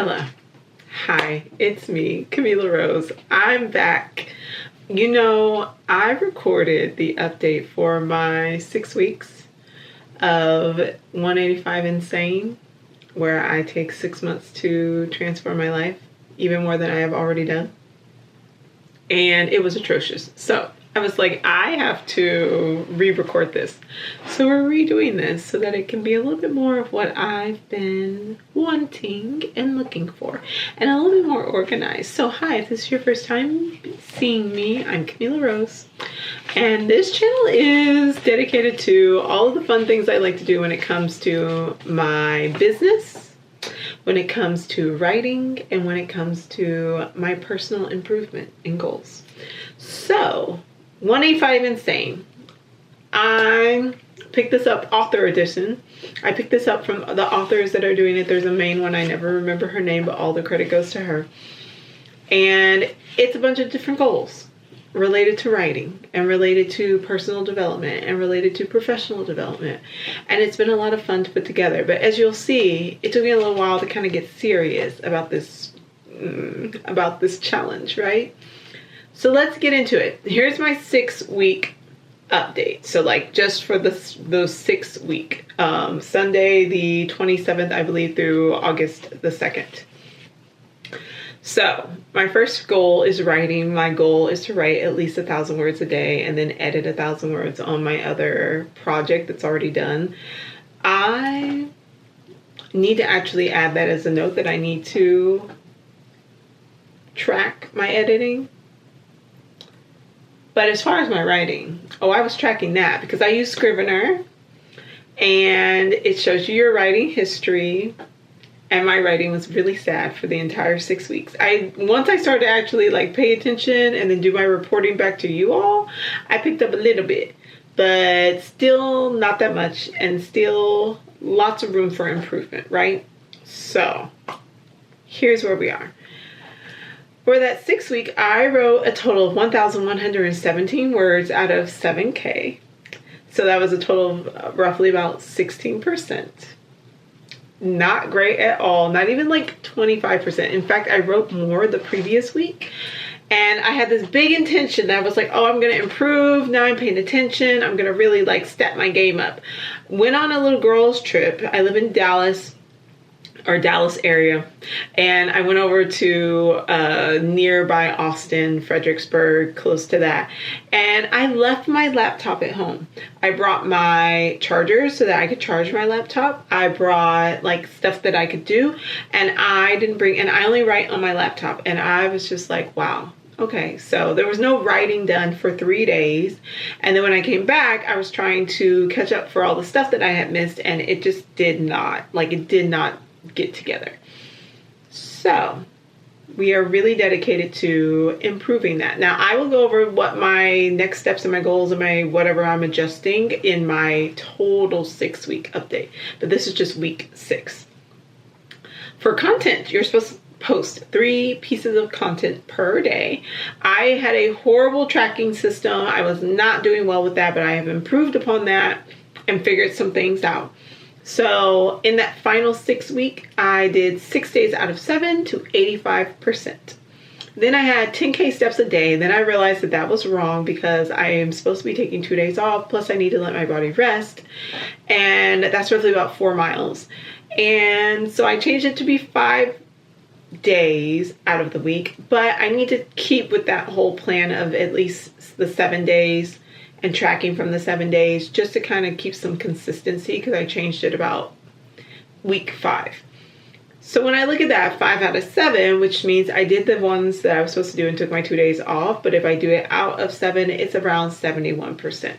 Hello. Hi, it's me, Camila Rose. I'm back. I recorded the update for my 6 weeks of 185 Insane, where I take 6 months to transform my life, even more than I have already done. And it was atrocious. So I was like, I have to re-record this. So we're redoing this so that it can be a little bit more of what I've been wanting and looking for, and a little bit more organized. So hi, if this is your first time seeing me, I'm Camila Rose. And this channel is dedicated to all of the fun things I like to do when it comes to my business, when it comes to writing, and when it comes to my personal improvement and goals. So 185 Insane. I picked this up, author edition. I picked this up from the authors that are doing it. There's a main one. I never remember her name, but all the credit goes to her. And it's a bunch of different goals related to writing and related to personal development and related to professional development. And it's been a lot of fun to put together. But as you'll see, it took me a little while to kind of get serious about this challenge, right? So let's get into it. Here's my 6-week update. So just for those 6 weeks, Sunday the 27th, I believe, through August the 2nd. So my first goal is writing. My goal is to write at least 1,000 words a day and then edit 1,000 words on my other project that's already done. I need to actually add that as a note that I need to track my editing. But as far as my writing, I was tracking that because I use Scrivener, and it shows you your writing history. And my writing was really sad for the entire 6 weeks. Once I started to actually pay attention and then do my reporting back to you all, I picked up a little bit, but still not that much, and still lots of room for improvement, right? So here's where we are. For that 6 week, I wrote a total of 1,117 words out of 7K. So that was a total of roughly about 16%. Not great at all. Not even 25%. In fact, I wrote more the previous week. And I had this big intention that I was like, I'm going to improve. Now I'm paying attention. I'm going to really step my game up. Went on a little girls trip. I live in Dallas area, and I went over to nearby Austin, Fredericksburg, close to that, and I left my laptop at home. I brought my charger so that I could charge my laptop. I brought stuff that I could do, and I only write on my laptop, and I was just like, wow. Okay, so there was no writing done for 3 days. And then when I came back, I was trying to catch up for all the stuff that I had missed, and it just did not get together. So we are really dedicated to improving that. Now I will go over what my next steps and my goals and my whatever I'm adjusting in my total 6-week update. But this is just week 6. For content, you're supposed to post 3 pieces of content per day. I had a horrible tracking system. I was not doing well with that, but I have improved upon that and figured some things out. So in that final 6 week, I did 6 days out of 7 to 85%. Then I had 10K steps a day. Then I realized that was wrong because I am supposed to be taking 2 days off. Plus I need to let my body rest. And that's roughly about 4 miles. And so I changed it to be 5 days out of the week. But I need to keep with that whole plan of at least the 7 days and tracking from the 7 days, just to kind of keep some consistency, because I changed it about week 5. So when I look at that, 5 out of 7, which means I did the ones that I was supposed to do and took my 2 days off, but if I do it out of 7, it's around 71%.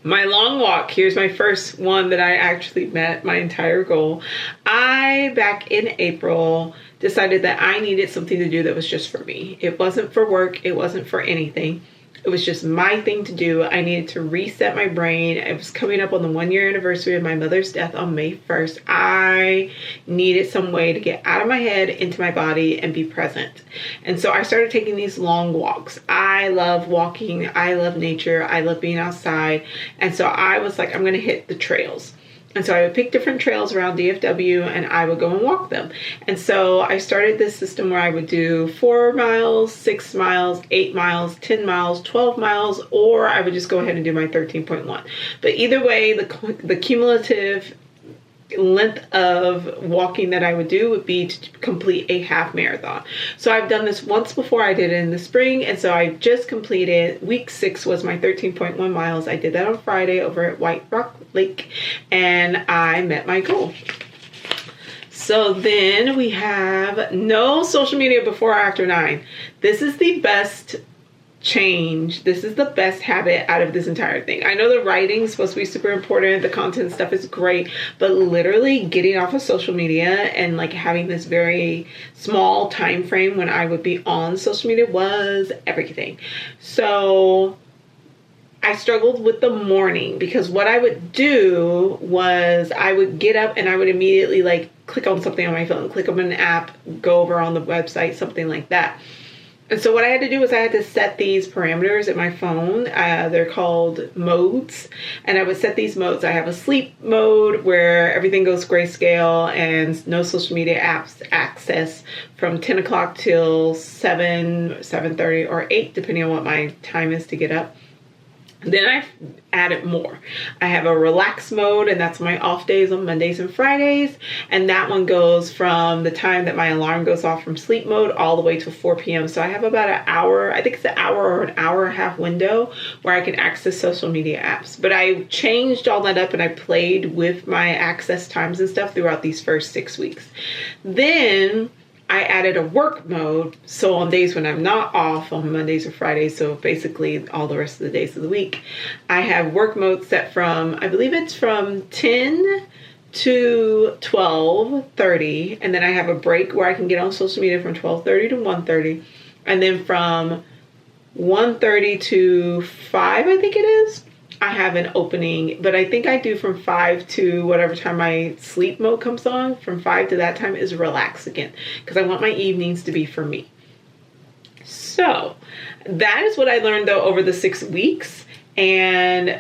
My long walk, here's my first one that I actually met my entire goal. Back in April, decided that I needed something to do that was just for me. It wasn't for work, it wasn't for anything. It was just my thing to do. I needed to reset my brain. It was coming up on the 1-year anniversary of my mother's death on May 1st. I needed some way to get out of my head, into my body, and be present. And so I started taking these long walks. I love walking. I love nature. I love being outside. And so I was like, I'm going to hit the trails. And so I would pick different trails around DFW and I would go and walk them. And so I started this system where I would do 4 miles, 6 miles, 8 miles, 10 miles, 12 miles, or I would just go ahead and do my 13.1. But either way, the cumulative length of walking that I would do would be to complete a half marathon. So I've done this once before. I did it in the spring, and so I just completed week 6 was my 13.1 miles. I did that on Friday over at White Rock Lake, and I met my goal. So then we have no social media before or after 9. This is the best change. This is the best habit out of this entire thing. I know the writing is supposed to be super important, the content stuff is great, but literally getting off of social media and like having this very small time frame when I would be on social media was everything. So I struggled with the morning, because what I would do was I would get up and I would immediately like click on something on my phone, click on an app, go over on the website, something like that. And so what I had to do was I had to set these parameters in my phone. They're called modes. And I would set these modes. I have a sleep mode where everything goes grayscale and no social media apps access from 10 o'clock till 7, 7:30, or 8, depending on what my time is to get up. Then I've added more. I have a relax mode, and that's my off days on Mondays and Fridays. And that one goes from the time that my alarm goes off from sleep mode all the way to 4 p.m. So I have about an hour, I think it's an hour or an hour and a half window where I can access social media apps. But I changed all that up and I played with my access times and stuff throughout these first 6 weeks. Then I added a work mode. So on days when I'm not off on Mondays or Fridays, so basically all the rest of the days of the week, I have work mode set from, I believe it's from 10 to 12:30. And then I have a break where I can get on social media from 12:30 to 1:30. And then from 1:30 to 5, I think it is, I have an opening, but I think I do from 5 to whatever time my sleep mode comes on. From 5 to that time is relax again, because I want my evenings to be for me. So that is what I learned though over the 6 weeks, and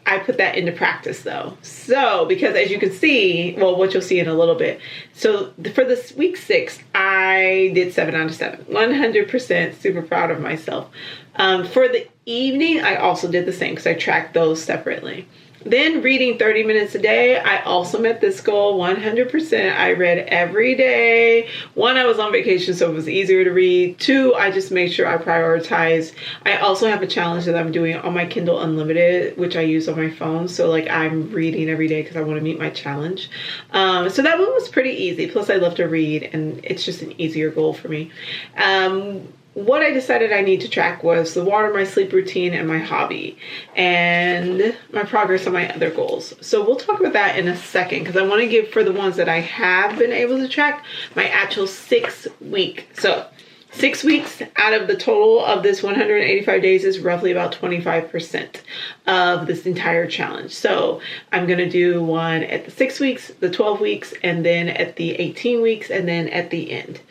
I put that into practice though. So because as you can see, well, what you'll see in a little bit. So for this week 6, I did 7 out of 7, 100% super proud of myself. For the evening, I also did the same because I tracked those separately. Then reading 30 minutes a day, I also met this goal 100%. I read every day. 1, I was on vacation, so it was easier to read. 2, I just made sure I prioritized. I also have a challenge that I'm doing on my Kindle Unlimited, which I use on my phone. So like I'm reading every day because I want to meet my challenge. So that one was pretty easy. Plus I love to read, and it's just an easier goal for me. What I decided I need to track was the water, my sleep routine, and my hobby, and my progress on my other goals. So we'll talk about that in a second, because I want to give, for the ones that I have been able to track, my actual 6 week. So 6 weeks out of the total of this 185 days is roughly about 25% of this entire challenge. So I'm going to do one at the 6 weeks, the 12 weeks, and then at the 18 weeks, and then at the end.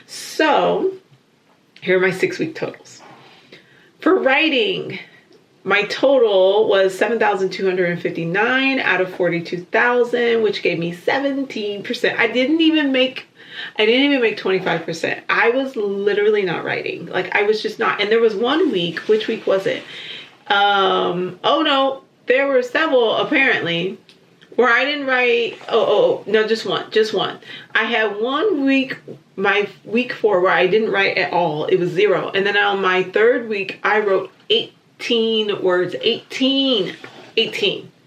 So here are my 6 week totals. For writing, my total was 7,259 out of 42,000, which gave me 17%. I didn't even make 25%. I was literally not writing. Like I was just not. And there was one week, which week was it? Oh no, there were several apparently where I didn't write. No, just one. I had one week, my week 4, where I didn't write at all. It was 0. And then on my 3rd week, I wrote 18 words, 18,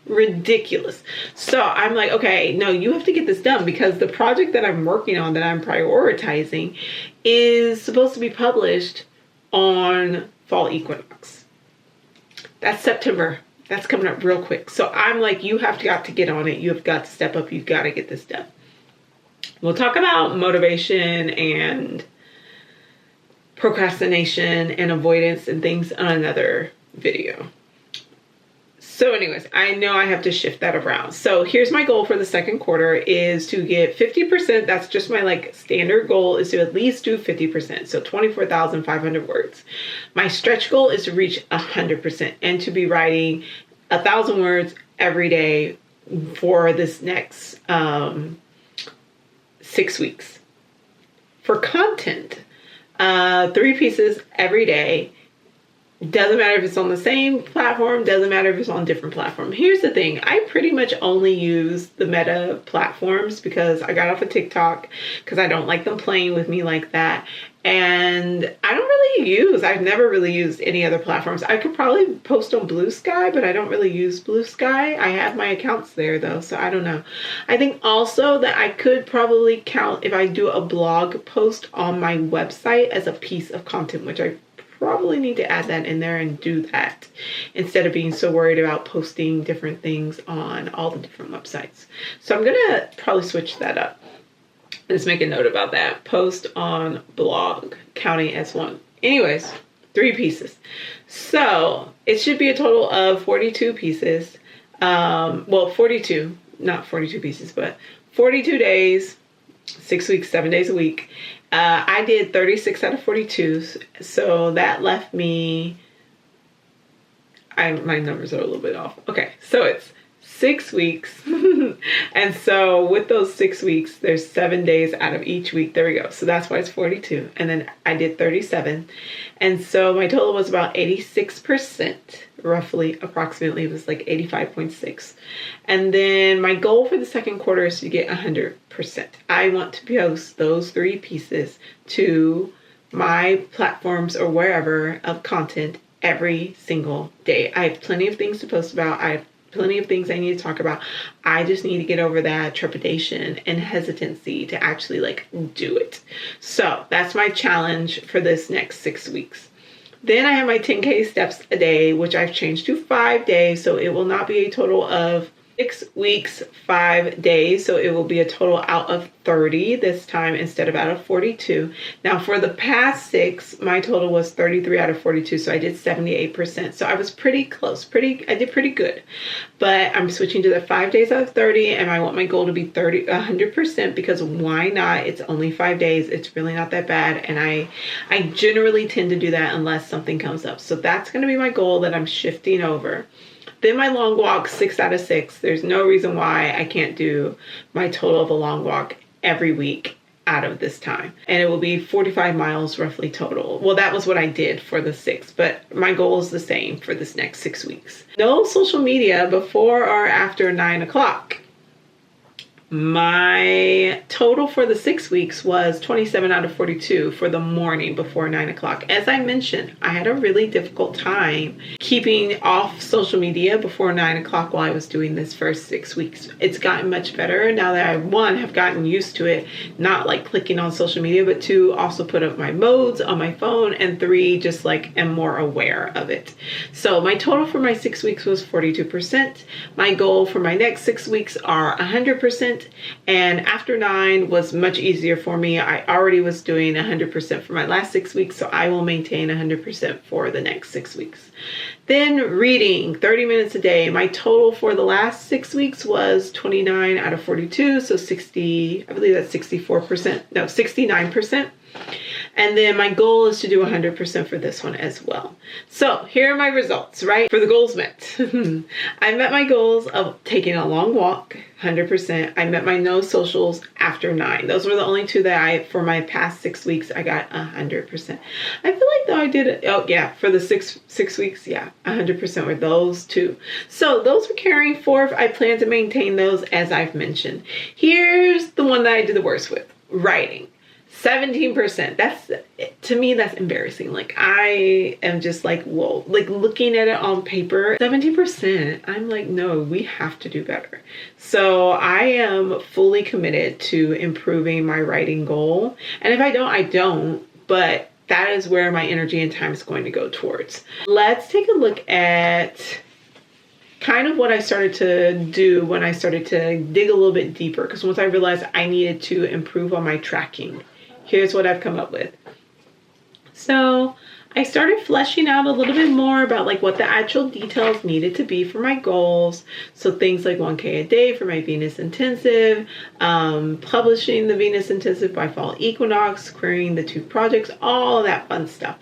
ridiculous. So I'm like, okay, no, you have to get this done, because the project that I'm working on, that I'm prioritizing, is supposed to be published on fall equinox. That's September. That's coming up real quick. So I'm like, you have got to get on it. You have got to step up. You've got to get this done. We'll talk about motivation and procrastination and avoidance and things on another video. So anyways, I know I have to shift that around. So here's my goal for the 2nd quarter is to get 50%. That's just my like standard goal, is to at least do 50%. So 24,500 words. My stretch goal is to reach 100% and to be writing 1,000 words every day for this next 6 weeks. For content, 3 pieces every day. Doesn't matter if it's on the same platform, doesn't matter if it's on different platform. Here's the thing, I pretty much only use the Meta platforms because I got off of TikTok because I don't like them playing with me like that. And I've never really used any other platforms. I could probably post on Blue Sky, but I don't really use Blue Sky. I have my accounts there though, so I don't know. I think also that I could probably count if I do a blog post on my website as a piece of content, which I probably need to add that in there and do that instead of being so worried about posting different things on all the different websites. So I'm gonna probably switch that up. Let's make a note about that. Post on blog, counting as one. Anyways, 3 pieces. So it should be a total of 42 pieces. 42, not 42 pieces, but 42 days, 6 weeks, 7 days a week. I did 36 out of 42, so that left me, my numbers are a little bit off. Okay, so it's 6 weeks. And so with those 6 weeks, there's 7 days out of each week. There we go. So that's why it's 42. And then I did 37. And so my total was about 86%, roughly, approximately. It was like 85.6. And then my goal for the second quarter is to get 100%. I want to post those 3 pieces to my platforms or wherever of content every single day. I have plenty of things to post about. I have plenty of things I need to talk about. I just need to get over that trepidation and hesitancy to actually do it. So that's my challenge for this next 6 weeks. Then I have my 10K steps a day, which I've changed to 5 days. So it will not be a total of 6 weeks, 5 days. So it will be a total out of 30 this time instead of out of 42. Now for the past 6, my total was 33 out of 42. So I did 78%. So I was pretty close. I did pretty good. But I'm switching to the 5 days out of 30, and I want my goal to be 100% because why not? It's only 5 days. It's really not that bad. And I generally tend to do that unless something comes up. So that's going to be my goal that I'm shifting over. Then my long walk, 6 out of 6. There's no reason why I can't do my total of a long walk every week out of this time. And it will be 45 miles roughly total. Well, that was what I did for the 6, but my goal is the same for this next 6 weeks. No social media before or after 9 o'clock. My total for the 6 weeks was 27 out of 42 for the morning before 9 o'clock. As I mentioned, I had a really difficult time keeping off social media before 9 o'clock while I was doing this first 6 weeks. It's gotten much better now that I, 1, have gotten used to it, not clicking on social media, but 2, also put up my modes on my phone, and 3, just am more aware of it. So my total for my 6 weeks was 42%. My goal for my next 6 weeks are 100%. And after 9 was much easier for me. I already was doing 100% for my last 6 weeks, so I will maintain 100% for the next 6 weeks. Then reading 30 minutes a day. My total for the last 6 weeks was 29 out of 42, so 60, I believe that's 64%, no, 69%. And then my goal is to do 100% for this one as well. So here are my results, right? For the goals met. I met my goals of taking a long walk, 100%. I met my no socials after 9. Those were the only 2 that for my past 6 weeks, I got 100%. I feel like though I did it, oh yeah, for the six weeks, yeah, 100% were those 2. So those are carrying forth. I plan to maintain those as I've mentioned. Here's the one that I did the worst with, writing. 17%. To me, that's embarrassing. I am just whoa, looking at it on paper, 17%. I'm no, we have to do better. So I am fully committed to improving my writing goal. And if I don't, I don't, but that is where my energy and time is going to go towards. Let's take a look at kind of what I started to do when I started to dig a little bit deeper. Because once I realized I needed to improve on my tracking, here's what I've come up with. So I started fleshing out a little bit more about what the actual details needed to be for my goals. So things like 1K a day for my Venus intensive, publishing the Venus intensive by fall equinox, querying the 2 projects, all of that fun stuff.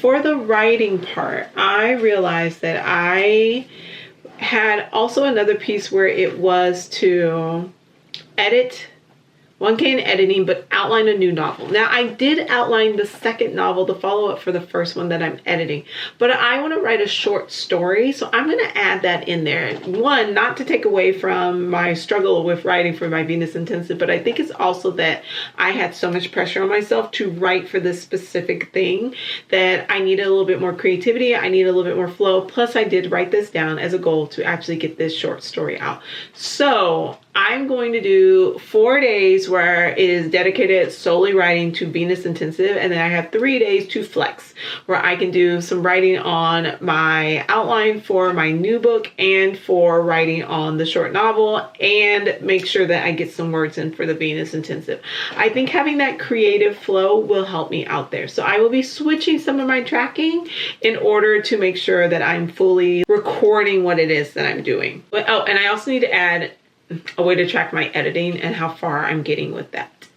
For the writing part, I realized that I had also another piece where it was to edit 1K in editing, but outline a new novel. Now, I did outline the second novel, the follow-up for the first one that I'm editing, but I want to write a short story, so I'm going to add that in there. One, not to take away from my struggle with writing for my Venus Intensive, but I think it's also that I had so much pressure on myself to write for this specific thing that I needed a little bit more creativity, I needed a little bit more flow, plus I did write this down as a goal to actually get this short story out. So I'm going to do 4 days where it is dedicated solely writing to Venus Intensive, and then I have 3 days to flex, where I can do some writing on my outline for my new book and for writing on the short novel, and make sure that I get some words in for the Venus Intensive. I think having that creative flow will help me out there. So I will be switching some of my tracking in order to make sure that I'm fully recording what it is that I'm doing. Oh, and I also need to add a way to track my editing and how far I'm getting with that.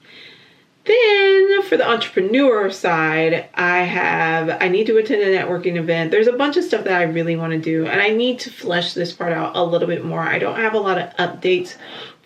Then for the entrepreneur side, I need to attend a networking event. There's a bunch of stuff that I really want to do, and I need to flesh this part out a little bit more. I don't have a lot of updates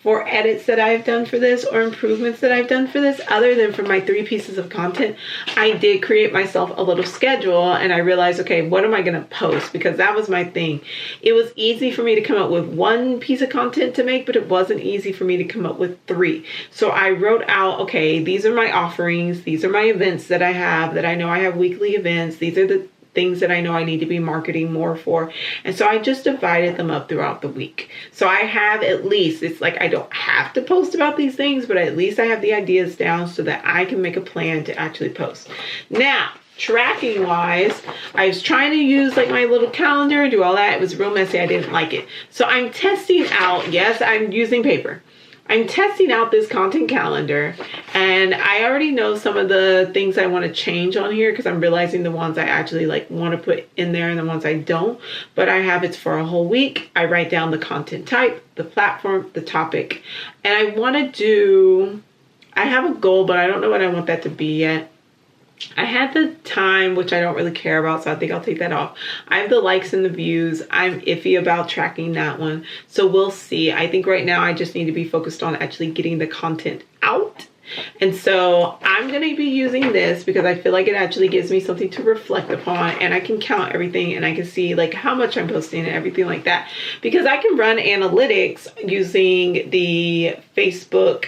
for edits that I've done for this or improvements that I've done for this, other than for my 3 pieces of content. I did create myself a little schedule, and I realized, okay, what am I going to post? Because that was my thing. It was easy for me to come up with 1 piece of content to make, but it wasn't easy for me to come up with 3. So I wrote out, okay, these are my offerings. These are my events that I have, that I know I have weekly events. These are the things that I know I need to be marketing more for. And so I just divided them up throughout the week. So I have at least, it's like I don't have to post about these things, but at least I have the ideas down so that I can make a plan to actually post. Now, tracking wise, I was trying to use like my little calendar and do all that. It was real messy. I didn't like it. So I'm testing out, yes, I'm using paper. I'm testing out this content calendar, and I already know some of the things I want to change on here because I'm realizing the ones I actually like want to put in there and the ones I don't. But I have it for a whole week. I write down the content type, the platform, the topic, and I have a goal, but I don't know what I want that to be yet. I had the time, which I don't really care about, so I think I'll take that off. I have the likes and the views. I'm iffy about tracking that one, so we'll see. I think right now I just need to be focused on actually getting the content out. And so I'm going to be using this because I feel like it actually gives me something to reflect upon, and I can count everything and I can see like how much I'm posting and everything like that, because I can run analytics using the Facebook,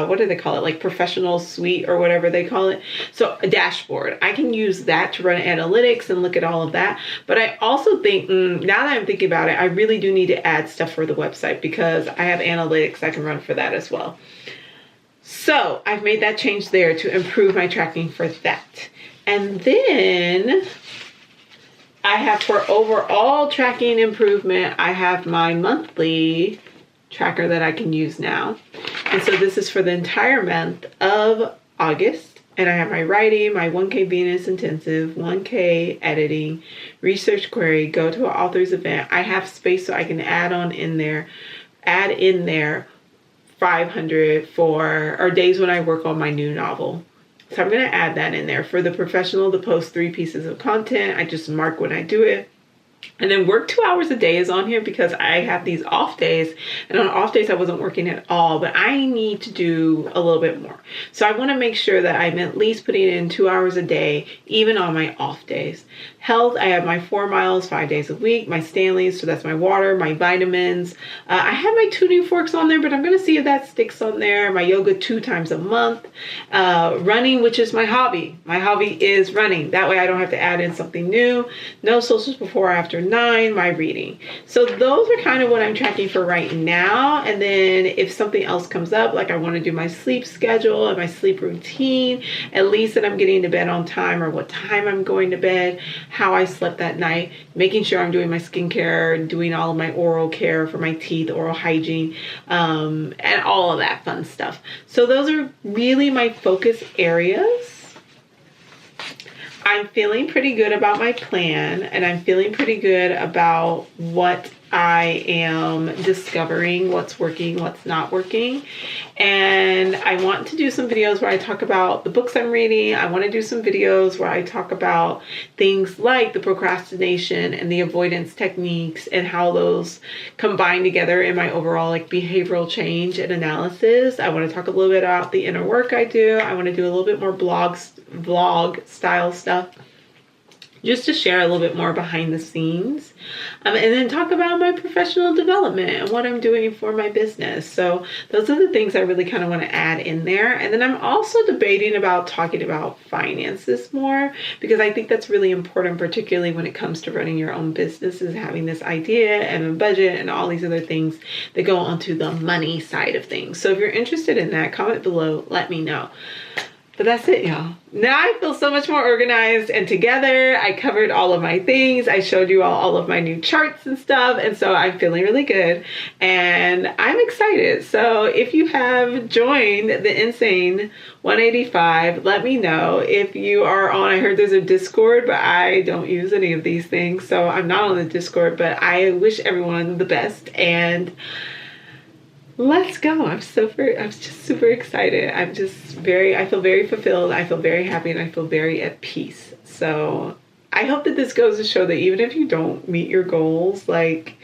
what do they call it? Like professional suite or whatever they call it. So a dashboard, I can use that to run analytics and look at all of that. But I also think now that I'm thinking about it, I really do need to add stuff for the website because I have analytics I can run for that as well. So I've made that change there to improve my tracking for that. And then I have, for overall tracking improvement, I have my monthly tracker that I can use now. And so this is for the entire month of August. And I have my writing, my 1K Venus Intensive, 1K editing, research query, go to an author's event. I have space so I can add in there 500 for days when I work on my new novel. So I'm going to add that in there. For the professional, to post 3 pieces of content, I just mark when I do it. And then work 2 hours a day is on here because I have these off days, and on off days I wasn't working at all, but I need to do a little bit more. So I want to make sure that I'm at least putting in 2 hours a day, even on my off days. Health, I have my 4 miles 5 days a week, my Stanleys, so that's my water, my vitamins. I have my 2 new forks on there, but I'm going to see if that sticks on there. My yoga 2 times a month. Running, which is my hobby. My hobby is running. That way I don't have to add in something new. No socials before or after 9, my reading. So those are kind of what I'm tracking for right now. And then if something else comes up, like I want to do my sleep schedule and my sleep routine, at least that I'm getting to bed on time, or what time I'm going to bed, how I slept that night, making sure I'm doing my skincare, doing all of my oral care for my teeth, oral hygiene, and all of that fun stuff. So those are really my focus areas. I'm feeling pretty good about my plan, and I'm feeling pretty good about what I am discovering what's working, what's not working. And I want to do some videos where I talk about the books I'm reading. I want to do some videos where I talk about things like the procrastination and the avoidance techniques and how those combine together in my overall like behavioral change and analysis. I want to talk a little bit about the inner work I do. I want to do a little bit more vlog style stuff, just to share a little bit more behind the scenes, and then talk about my professional development and what I'm doing for my business. So those are the things I really kind of want to add in there. And then I'm also debating about talking about finances more, because I think that's really important, particularly when it comes to running your own business, is having this idea and a budget and all these other things that go onto the money side of things. So if you're interested in that, comment below, let me know. But that's it, y'all. Now I feel so much more organized and together. I covered all of my things. I showed you all of my new charts and stuff. And so I'm feeling really good and I'm excited. So if you have joined the Insane 185, let me know. If you are on, I heard there's a Discord, but I don't use any of these things. So I'm not on the Discord, but I wish everyone the best. And let's go. I'm just super excited. I feel very fulfilled. I feel very happy, and I feel very at peace. So I hope that this goes to show that even if you don't meet your goals, like,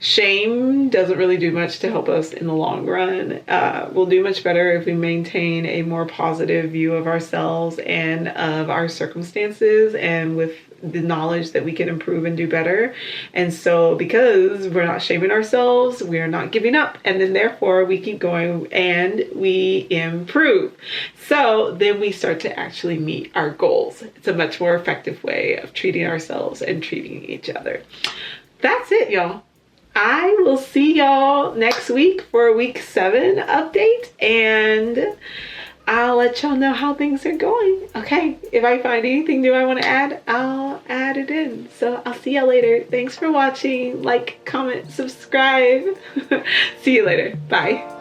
shame doesn't really do much to help us in the long run. We'll do much better if we maintain a more positive view of ourselves and of our circumstances, and with the knowledge that we can improve and do better. And so because we're not shaming ourselves, we're not giving up, and then therefore we keep going and we improve. So then we start to actually meet our goals. It's a much more effective way of treating ourselves and treating each other. That's it, y'all. I will see y'all next week for a week 7 update, and I'll let y'all know how things are going. Okay, if I find anything new I want to add, I'll add it in. So I'll see y'all later. Thanks for watching. Like, comment, subscribe. See you later. Bye.